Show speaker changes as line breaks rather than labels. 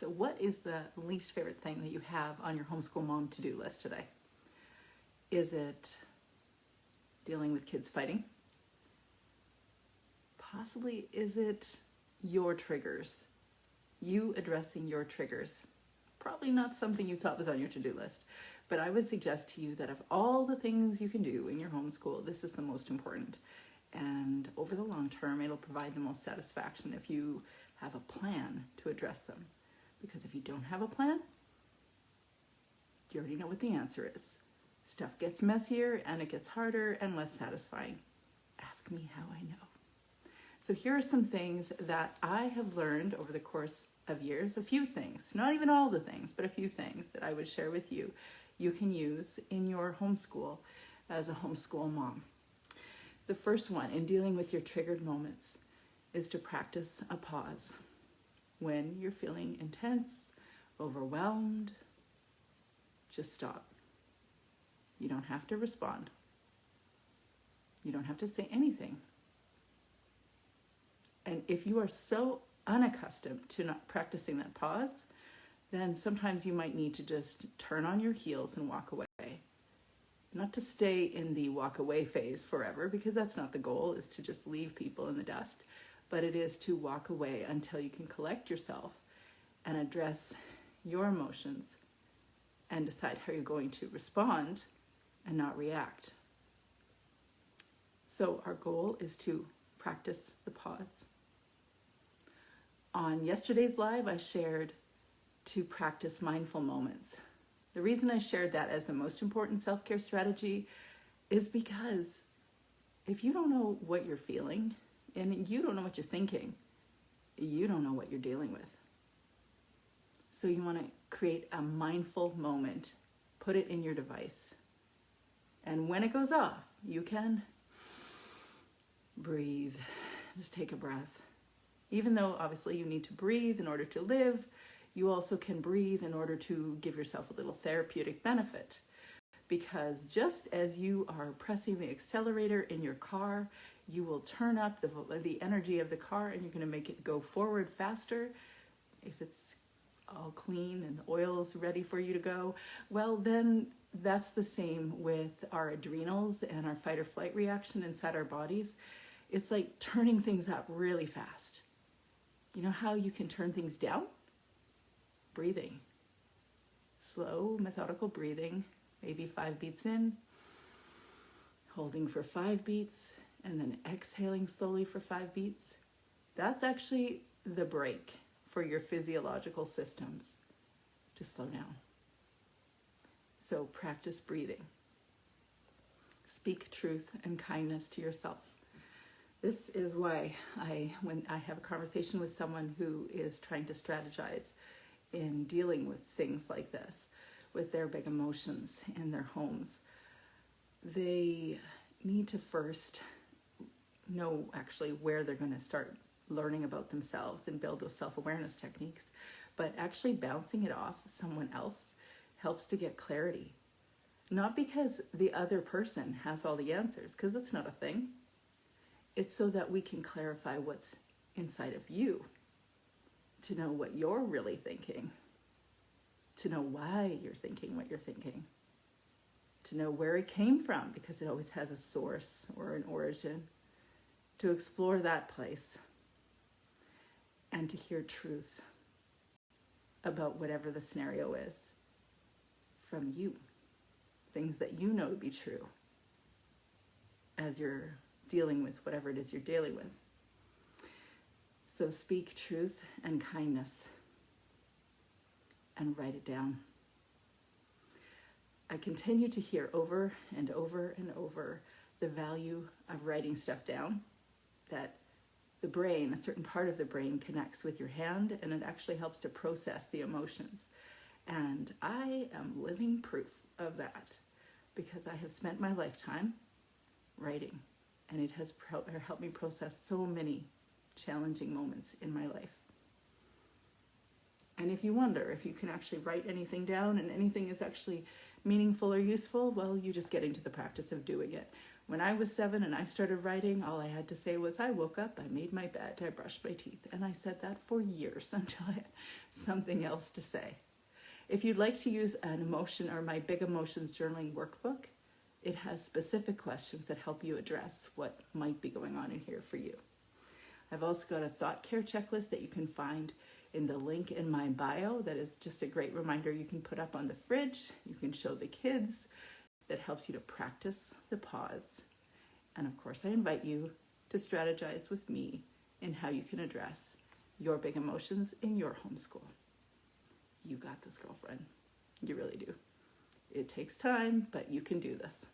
So what is the least favorite thing that you have on your homeschool mom to-do list today? Is it dealing with kids fighting? Possibly is it your triggers? You addressing your triggers? Probably not something you thought was on your to-do list. But I would suggest to you that of all the things you can do in your homeschool, this is the most important. And over the long term, it'll provide the most satisfaction if you have a plan to address them. Because if you don't have a plan, you already know what the answer is. Stuff gets messier and it gets harder and less satisfying. Ask me how I know. So here are some things that I have learned over the course of years, a few things, not even all the things, but a few things that I would share with you, you can use in your homeschool as a homeschool mom. The first one in dealing with your triggered moments is to practice a pause. When you're feeling intense, overwhelmed, just stop. You don't have to respond. You don't have to say anything. And if you are so unaccustomed to not practicing that pause, then sometimes you might need to just turn on your heels and walk away. Not to stay in the walk away phase forever, because that's not the goal, is to just leave people in the dust, but it is to walk away until you can collect yourself and address your emotions and decide how you're going to respond and not react. So our goal is to practice the pause. On yesterday's live, I shared to practice mindful moments. The reason I shared that as the most important self-care strategy is because if you don't know what you're feeling and you don't know what you're thinking, you don't know what you're dealing with. So you want to create a mindful moment, put it in your device. And when it goes off, you can breathe, just take a breath. Even though obviously you need to breathe in order to live, you also can breathe in order to give yourself a little therapeutic benefit. Because just as you are pressing the accelerator in your car, you will turn up the energy of the car and you're going to make it go forward faster. If it's all clean and the oil is ready for you to go, well then that's the same with our adrenals and our fight or flight reaction inside our bodies. It's like turning things up really fast. You know how you can turn things down? Breathing. Slow, methodical breathing, maybe 5 beats in, holding for 5 beats, and then exhaling slowly for 5 beats. That's actually the break for your physiological systems to slow down. So practice breathing. Speak truth and kindness to yourself. This is why when I have a conversation with someone who is trying to strategize in dealing with things like this, with their big emotions in their homes, they need to first know actually where they're going to start learning about themselves and build those self-awareness techniques. But actually bouncing it off someone else helps to get clarity. Not because the other person has all the answers, because it's not a thing. It's so that we can clarify what's inside of you, to know what you're really thinking, to know why you're thinking what you're thinking, to know where it came from, because it always has a source or an origin, to explore that place, and to hear truths about whatever the scenario is from you, things that you know to be true as you're dealing with whatever it is you're dealing with. So speak truth and kindness and write it down. I continue to hear over and over and over the value of writing stuff down, that the brain, a certain part of the brain connects with your hand and it actually helps to process the emotions. And I am living proof of that because I have spent my lifetime writing. And it has helped me process so many challenging moments in my life. And if you wonder if you can actually write anything down and anything is actually meaningful or useful, well, you just get into the practice of doing it. When I was 7 and I started writing, all I had to say was, I woke up, I made my bed, I brushed my teeth. And I said that for years until I had something else to say. If you'd like to use an emotion or my Big Emotions journaling workbook, it has specific questions that help you address what might be going on in here for you. I've also got a thought care checklist that you can find in the link in my bio. That is just a great reminder you can put up on the fridge. You can show the kids. That helps you to practice the pause. And of course, I invite you to strategize with me in how you can address your big emotions in your homeschool. You got this, girlfriend. You really do. It takes time, but you can do this.